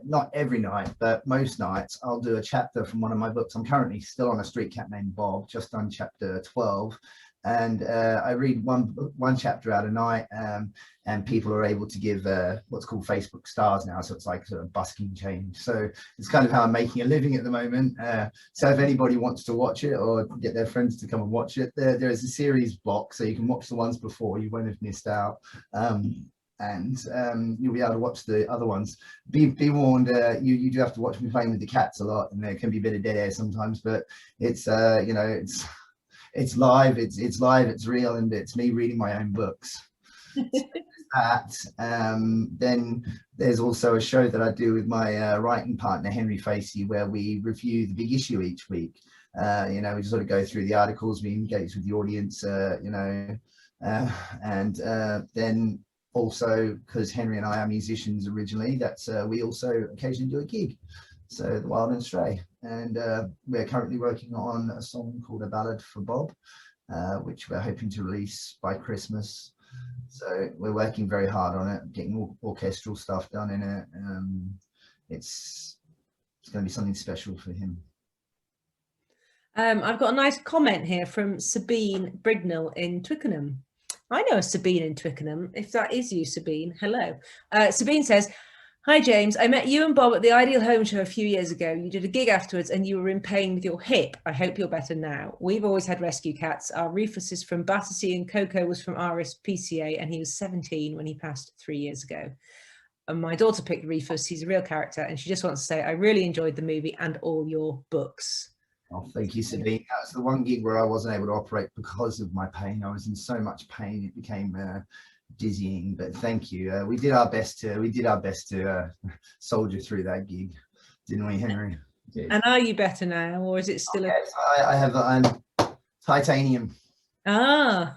not every night, but most nights, I'll do a chapter from one of my books. I'm currently still on A Street Cat Named Bob, just on chapter 12. And I read one chapter out a night, and people are able to give what's called Facebook stars now. So it's like sort of busking change. So it's kind of how I'm making a living at the moment. So if anybody wants to watch it or get their friends to come and watch it, there is a series block, so you can watch the ones before. You won't have missed out. And you'll be able to watch the other ones. Be warned, you do have to watch me playing with the cats a lot, and there can be a bit of dead air sometimes, but it's you know, it's live, it's live, it's real, and it's me reading my own books. Then there's also a show that I do with my writing partner Henry Facey, where we review the big issue each week. You know, we just sort of go through the articles, we engage with the audience, you know, and then also, because Henry and I are musicians originally, that's we also occasionally do a gig. So The Wild and Stray, and we're currently working on a song called A Ballad for Bob, which we're hoping to release by Christmas. So we're working very hard on it, getting orchestral stuff done in it. It's going to be something special for him. I've got a nice comment here from Sabine Brignall in Twickenham. I know a Sabine in Twickenham. If that is you, Sabine, hello. Sabine says, hi, James. I met you and Bob at the Ideal Home Show a few years ago. You did a gig afterwards and you were in pain with your hip. I hope you're better now. We've always had rescue cats. Our Rufus is from Battersea and Coco was from RSPCA, and he was 17 when he passed 3 years ago. And my daughter picked Rufus. He's a real character. And she just wants to say, I really enjoyed the movie and all your books. Oh, thank you, Sabine. That was the one gig where I wasn't able to operate because of my pain. I was in so much pain, it became dizzying. But thank you. We did our best to soldier through that gig, didn't we, Henry? And are you better now, or is it still? Yes, I'm titanium. Ah.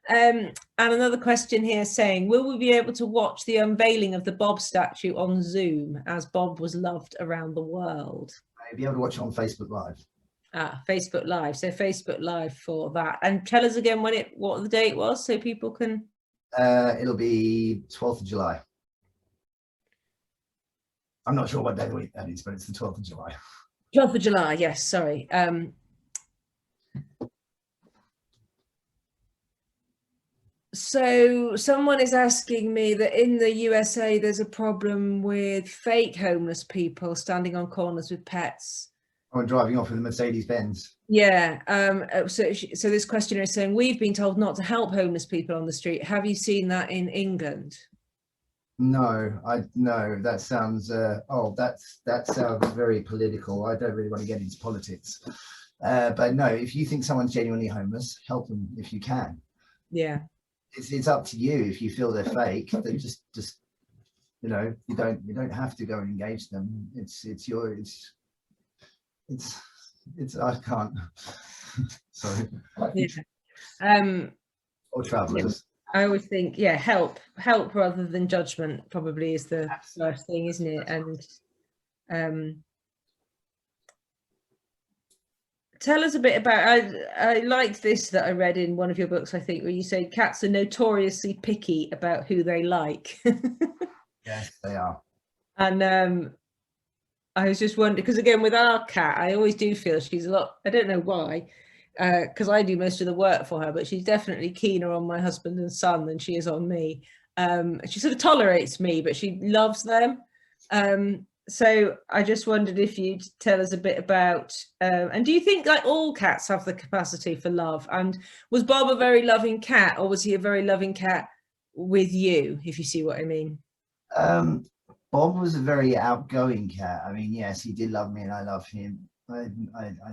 And another question here saying, will we be able to watch the unveiling of the Bob statue on Zoom, as Bob was loved around the world? You'll be able to watch it on Facebook Live. Facebook Live. So Facebook Live for that. And tell us again what the date was, so people can. It'll be 12th of July. I'm not sure what day of the week that is, but it's the 12th of July. 12th of July, yes, sorry. So someone is asking me that in the USA there's a problem with fake homeless people standing on corners with pets. Or driving off with a Mercedes-Benz. Yeah. So this questioner is saying, we've been told not to help homeless people on the street. Have you seen that in England? No, no. That sounds. That sounds very political. I don't really want to get into politics. But no, if you think someone's genuinely homeless, help them if you can. Yeah. It's up to you. If you feel they're fake, then just you know, you don't have to go and engage them. It's I can't. Sorry. Yeah. Or travelers. I always think, yeah, help rather than judgment probably is the first thing, isn't it? And tell us a bit about, I liked this that I read in one of your books, I think, where you say cats are notoriously picky about who they like. Yes, they are. And I was just wondering, because again, with our cat, I always do feel she's a lot, I don't know why, because I do most of the work for her, but she's definitely keener on my husband and son than she is on me. She sort of tolerates me, but she loves them. So I just wondered if you'd tell us a bit about, and do you think like all cats have the capacity for love? And was Bob a very loving cat, or was he a very loving cat with you, if you see what I mean? Bob was a very outgoing cat. I mean, yes, he did love me and I love him. I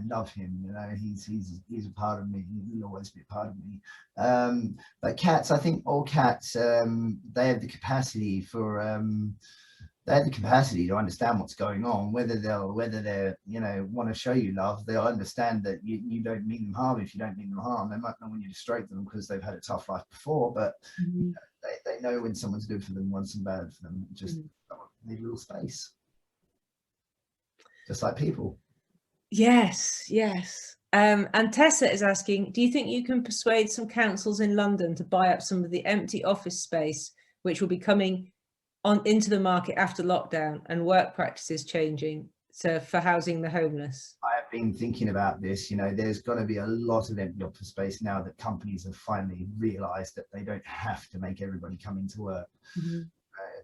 love him, you know, he's a part of me. He'll always be a part of me. But cats, I think all cats, they have the capacity to understand what's going on, whether they're, you know, want to show you love. They'll understand that you don't mean them harm if you don't mean them harm. They might not want you to stroke them because they've had a tough life before, but you know, they know when someone's good for them, when someone's bad for them. Just need a little space, just like people. Yes. And Tessa is asking, do you think you can persuade some councils in London to buy up some of the empty office space which will be coming into the market after lockdown and work practices changing for housing the homeless? I have been thinking about this. You know, there's going to be a lot of empty office space now that companies have finally realised that they don't have to make everybody come into work.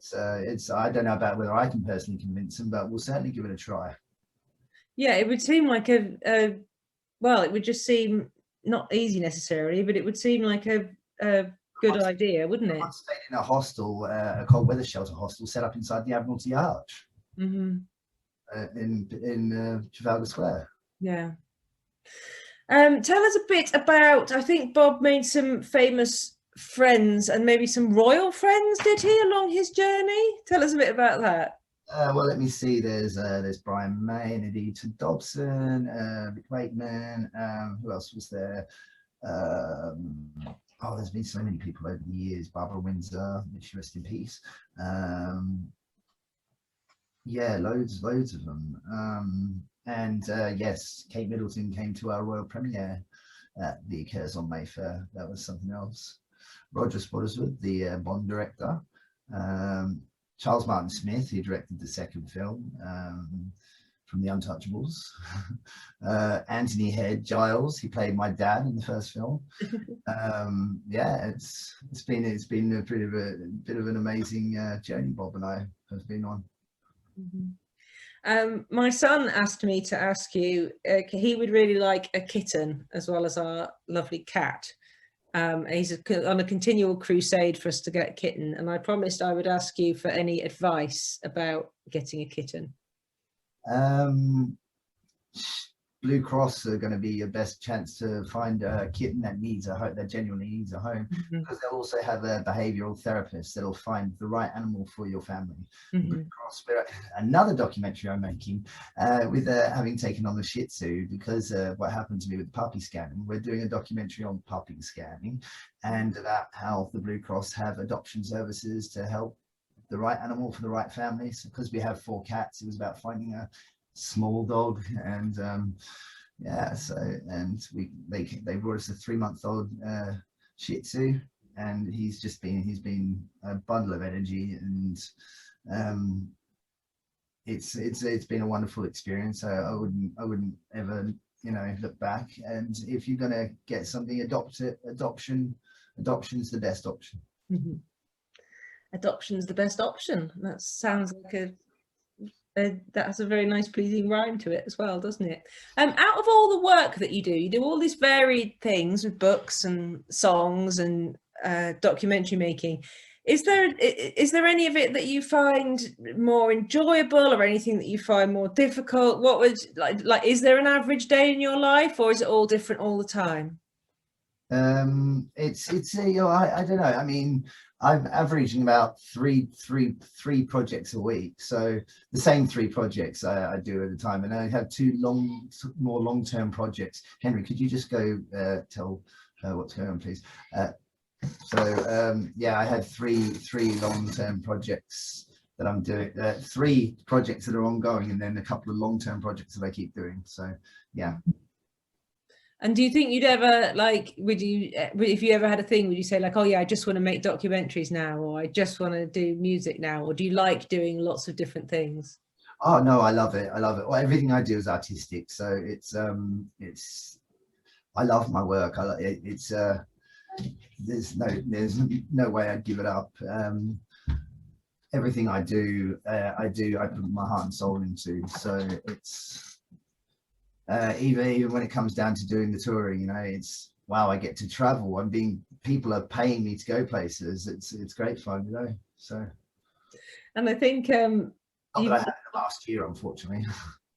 It's I don't know about whether I can personally convince them, but we'll certainly give it a try. Yeah, it would seem like well, it would just seem not easy necessarily, but it would seem like a good idea, wouldn't it? I stayed in a hostel, a cold weather shelter hostel set up inside the Admiralty Arch in Trafalgar Square. Yeah. Tell us a bit about, I think Bob made some famous friends and maybe some royal friends, did he, along his journey? Tell us a bit about that. Well, let me see. There's Brian May and Edita Dobson, Rick Wakeman. Who else was there? Oh, there's been so many people over the years. Barbara Windsor, may she rest in peace. Yeah, loads of them. And yes, Kate Middleton came to our royal premiere at the Curzon Mayfair. That was something else. Roger Spottiswoode, the Bond director. Charles Martin Smith, who directed the second film from The Untouchables. Anthony Head Giles, he played my dad in the first film. Yeah, it's been a bit of an amazing journey Bob and I have been on. My son asked me to ask you, he would really like a kitten as well as our lovely cat. He's on a continual crusade for us to get a kitten, and I promised I would ask you for any advice about getting a kitten. Blue Cross are going to be your best chance to find a kitten that needs a home, that genuinely needs a home, because they'll also have a behavioural therapist that'll find the right animal for your family. Blue Cross. Another documentary I'm making with having taken on the Shih Tzu, because what happened to me with puppy scanning. We're doing a documentary on puppy scanning and about how the Blue Cross have adoption services to help the right animal for the right family. So because we have 4 cats, it was about finding a small dog, and yeah, so, and they brought us a 3-month-old Shih Tzu, and he's been a bundle of energy, and it's been a wonderful experience. I wouldn't ever, you know, look back. And if you're gonna get something, adoption's the best option. Adoption's the best option. That sounds like that has a very nice pleasing rhyme to it as well, doesn't it? Out of all the work that you do all these varied things with books and songs and documentary making. Is there any of it that you find more enjoyable, or anything that you find more difficult? What would like is there an average day in your life, or is it all different all the time? It's you know, I don't know. I mean, I'm averaging about three projects a week, so the same 3 projects I do at a time, and I have 2 more long-term projects. Henry, could you just go tell her what's going on, please? Yeah, I had 3 long-term projects that I'm doing, 3 projects that are ongoing, and then a couple of long-term projects that I keep doing. So yeah. And do you think you'd ever, like, if you ever had a thing, would you say like, oh yeah, I just want to make documentaries now, or I just want to do music now, or do you like doing lots of different things? Oh no, I love it. Well, everything I do is artistic, so it's I love my work. There's no way I'd give it up. Everything I do, I put my heart and soul into. So it's even when it comes down to doing the touring, you know, it's wow, I get to travel. People are paying me to go places. It's great fun, you know. So, and I think not that I had in the last year, unfortunately.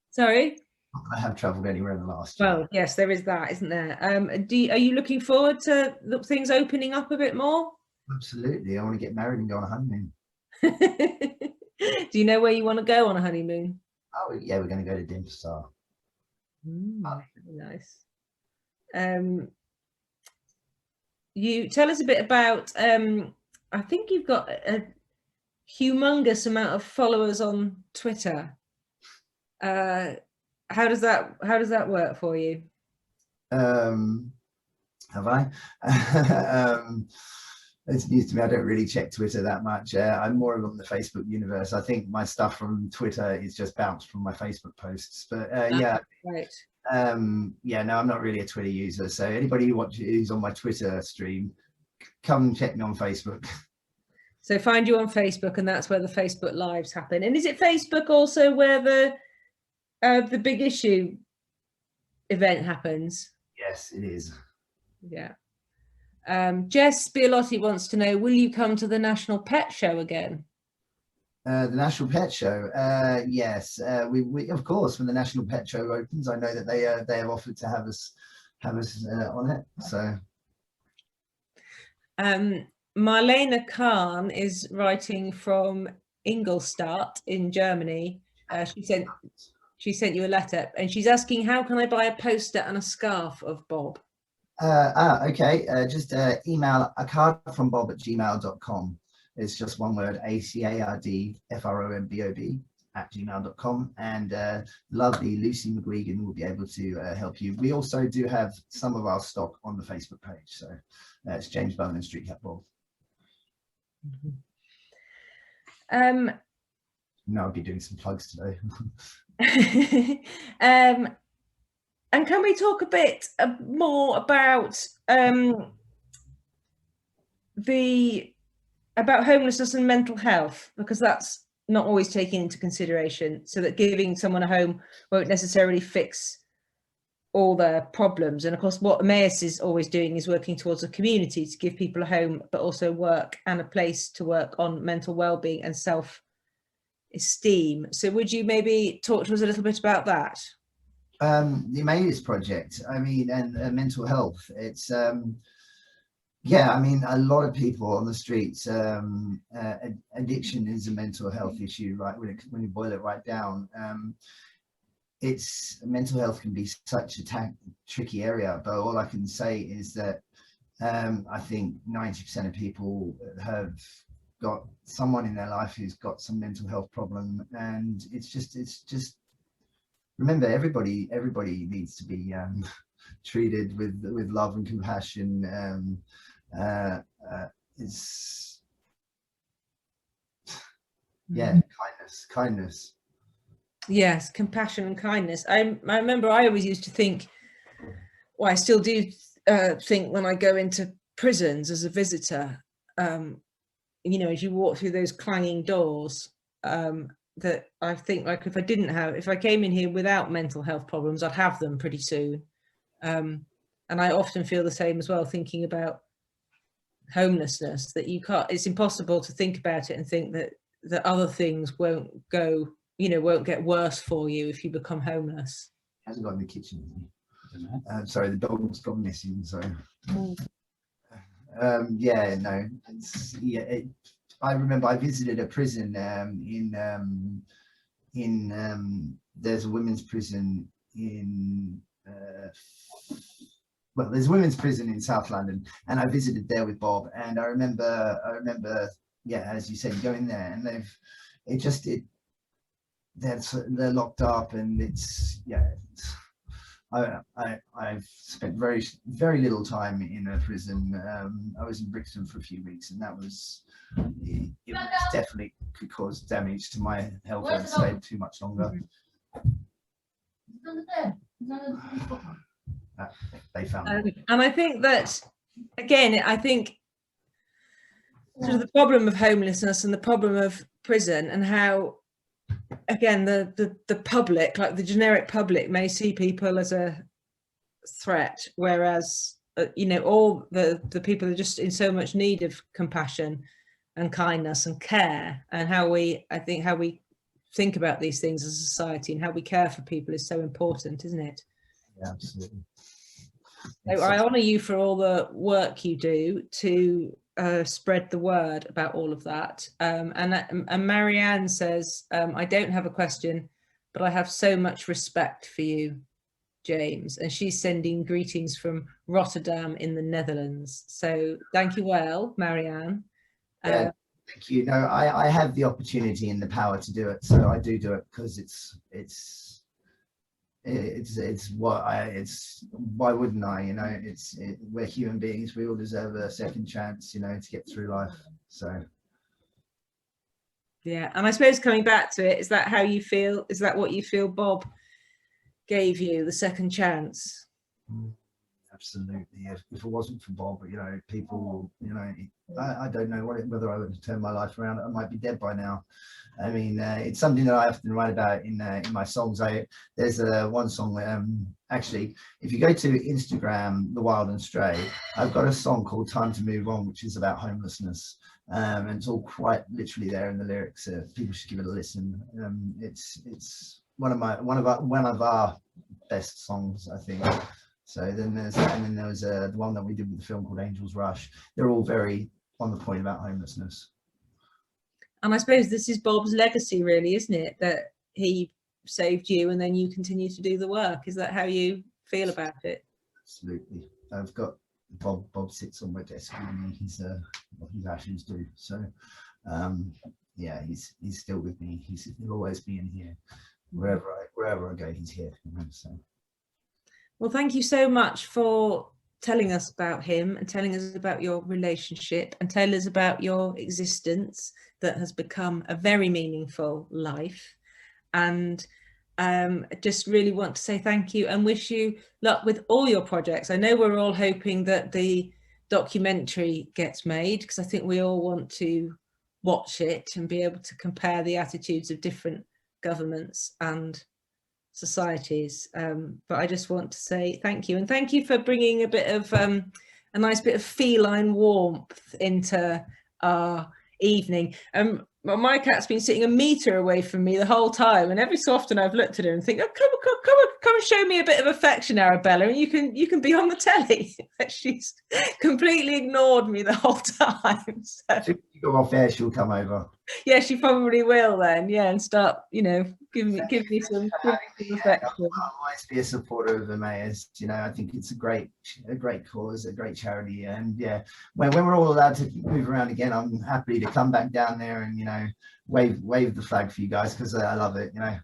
Sorry? Not that I have travelled anywhere in the last year. Well, yes, there is that, isn't there? Are you looking forward to things opening up a bit more? Absolutely. I want to get married and go on a honeymoon. Do you know where you want to go on a honeymoon? Oh yeah, we're going to go to Dimpstar. Nice. You tell us a bit about, I think you've got a humongous amount of followers on Twitter. How does that work for you? Have I? It's news to me. I don't really check Twitter that much. I'm more on the Facebook universe. I think my stuff from Twitter is just bounced from my Facebook posts. But yeah, right. Yeah, no, I'm not really a Twitter user. So anybody who's on my Twitter stream, come check me on Facebook. So find you on Facebook, and that's where the Facebook Lives happen. And is it Facebook also where the Big Issue event happens? Yes, it is. Yeah. Jess Bialotti wants to know, will you come to the National Pet Show again? The National Pet Show, yes, we of course, when the National Pet Show opens, I know that they have offered to have us on it. So, Marlena Kahn is writing from Ingolstadt in Germany. She sent you a letter, and she's asking, how can I buy a poster and a scarf of Bob? Okay, just email acardfrombob@gmail.com. It's just one word, acardfrombob@gmail.com, and lovely Lucy McGuigan will be able to help you. We also do have some of our stock on the Facebook page, so it's James Bowen and Street Cat Bob. No, I'll be doing some plugs today. And can we talk a bit more about homelessness and mental health, because that's not always taken into consideration, so that giving someone a home won't necessarily fix all their problems. And of course, what Emmaus is always doing is working towards a community to give people a home, but also work and a place to work on mental well-being and self-esteem. So would you maybe talk to us a little bit about that? The Emmaus Project, I mean, and mental health. It's yeah, I mean, a lot of people on the streets. Addiction is a mental health issue, right? When you boil it right down, it's mental health can be such a tricky area. But all I can say is that I think 90% of people have got someone in their life who's got some mental health problem, and it's just remember, everybody needs to be treated with love and compassion. It's yeah, kindness. Yes, compassion and kindness. I remember I always used to think, well, I still do think when I go into prisons as a visitor, you know, as you walk through those clanging doors, that I think, like, if I came in here without mental health problems, I'd have them pretty soon. And I often feel the same as well, thinking about homelessness, that it's impossible to think about it and think that other things won't get worse for you if you become homeless. Hasn't got in the kitchen. Sorry, the dog's gone missing. So yeah, no, I remember I visited a prison there's a women's prison in well, there's a women's prison in South London, and I visited there with Bob, and I remember, yeah, as you said, going there, and they're locked up, and I've spent very little time in a prison. I was in Brixton for a few weeks, and it definitely could cause damage to my health and stay too much longer. They found it. And I think that, again, I think sort of the problem of homelessness and the problem of prison, and how, again, the public, like the generic public, may see people as a threat, whereas you know, all the people are just in so much need of compassion and kindness and care, and how we think about these things as a society and how we care for people is so important, isn't it? Yeah, absolutely. So I honour you for all the work you do to spread the word about all of that. And Marianne says, I don't have a question, but I have so much respect for you, James. And she's sending greetings from Rotterdam in the Netherlands. So thank you, well, Marianne. Yeah, thank you. No, I have the opportunity and the power to do it, so I do it because why wouldn't I? You know, we're human beings. We all deserve a second chance, you know, to get through life. So yeah, and I suppose coming back to it, is that how you feel? Is that what you feel Bob gave you, the second chance? Absolutely. If it wasn't for Bob, you know, people, you know, I don't know whether I would have turned my life around. I might be dead by now. I mean, it's something that I often write about in my songs. There's one song, actually, if you go to Instagram, The Wild and Stray, I've got a song called Time to Move On, which is about homelessness. And it's all quite literally there in the lyrics. People should give it a listen. It's one of our best songs, I think. So then there was the one that we did with the film called Angels Rush. They're all very on the point about homelessness. And I suppose this is Bob's legacy, really, isn't it? That he saved you and then you continue to do the work. Is that how you feel about it? Absolutely. I've got Bob sits on my desk with me. His ashes do. So yeah, he's still with me. He'll always be in here. Wherever I go, he's here. You know, so. Well, thank you so much for telling us about him and telling us about your relationship and tell us about your existence that has become a very meaningful life. And just really want to say thank you and wish you luck with all your projects. I know we're all hoping that the documentary gets made, because I think we all want to watch it and be able to compare the attitudes of different governments and societies, but I just want to say thank you, and thank you for bringing a bit of a nice bit of feline warmth into our evening. well, my cat's been sitting a metre away from me the whole time, and every so often I've looked at her and think, oh, come and show me a bit of affection, Arabella, and you can be on the telly. She's completely ignored me the whole time. So. If you go off air, she'll come over. Yeah, she probably will then. Yeah, and start, you know, give me some affection. I'll always be a supporter of the Emmaus. You know, I think it's a great cause, a great charity, and yeah, when we're all allowed to move around again, I'm happy to come back down there and, you know, wave the flag for you guys, because I love it. You know.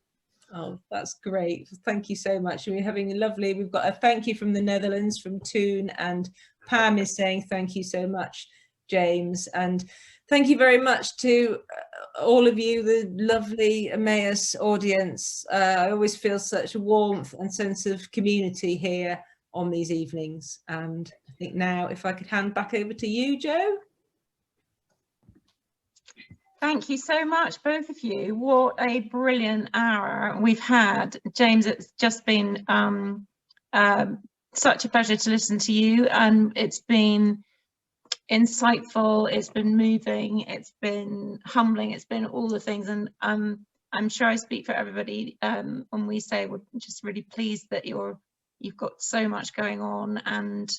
Oh, that's great. Thank you so much. We're having a lovely, we've got a thank you from the Netherlands, from Toon, and Pam is saying thank you so much, James. And thank you very much to all of you, the lovely Emmaus audience. I always feel such warmth and sense of community here on these evenings. And I think now, if I could hand back over to you, Joe. Thank you so much, both of you. What a brilliant hour we've had. James, it's just been such a pleasure to listen to you, and it's been insightful, it's been moving, it's been humbling, it's been all the things, and I'm sure I speak for everybody when we say we're just really pleased that you've got so much going on, and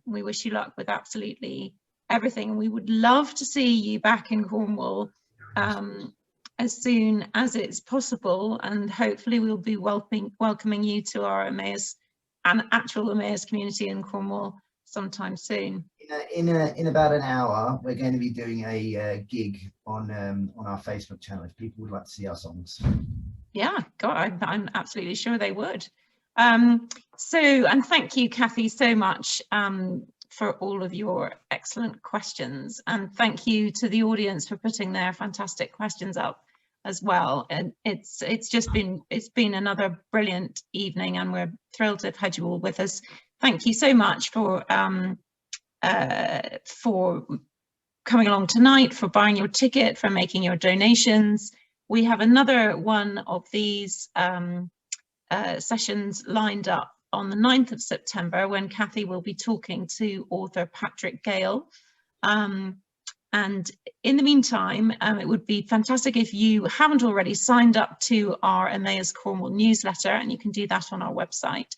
we wish you luck with absolutely everything. We would love to see you back in Cornwall as soon as it's possible, and hopefully we'll be welcoming you to our Emmaus and actual Emmaus community in Cornwall sometime soon. In about an hour, we're going to be doing a gig on our Facebook channel if people would like to see our songs. Yeah, God, I'm absolutely sure they would. And thank you, Cathy, so much for all of your excellent questions, and thank you to the audience for putting their fantastic questions up as well. And it's been another brilliant evening, and we're thrilled to have had you all with us. Thank you so much for coming along tonight, for buying your ticket, for making your donations. We have another one of these sessions lined up on the 9th of September, when Cathy will be talking to author Patrick Gale. And in the meantime, it would be fantastic if you haven't already signed up to our Emmaus Cornwall newsletter, and you can do that on our website.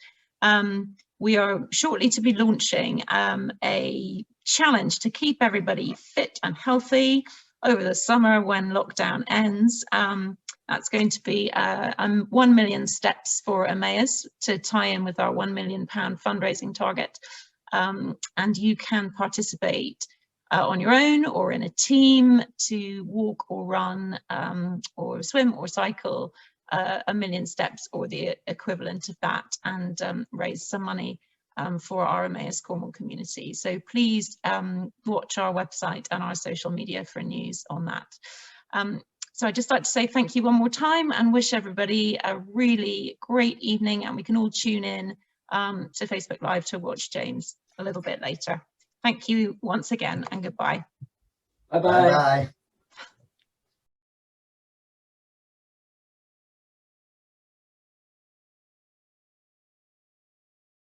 We are shortly to be launching a challenge to keep everybody fit and healthy over the summer when lockdown ends. That's going to be 1 million steps for Emmaus to tie in with our £1 million fundraising target. And you can participate on your own or in a team to walk or run or swim or cycle 1 million steps or the equivalent of that, and raise some money for our Emmaus Cornwall community. So please watch our website and our social media for news on that. So I'd just like to say thank you one more time and wish everybody a really great evening, and we can all tune in to Facebook Live to watch James a little bit later. Thank you once again, and goodbye. Bye-bye. Bye.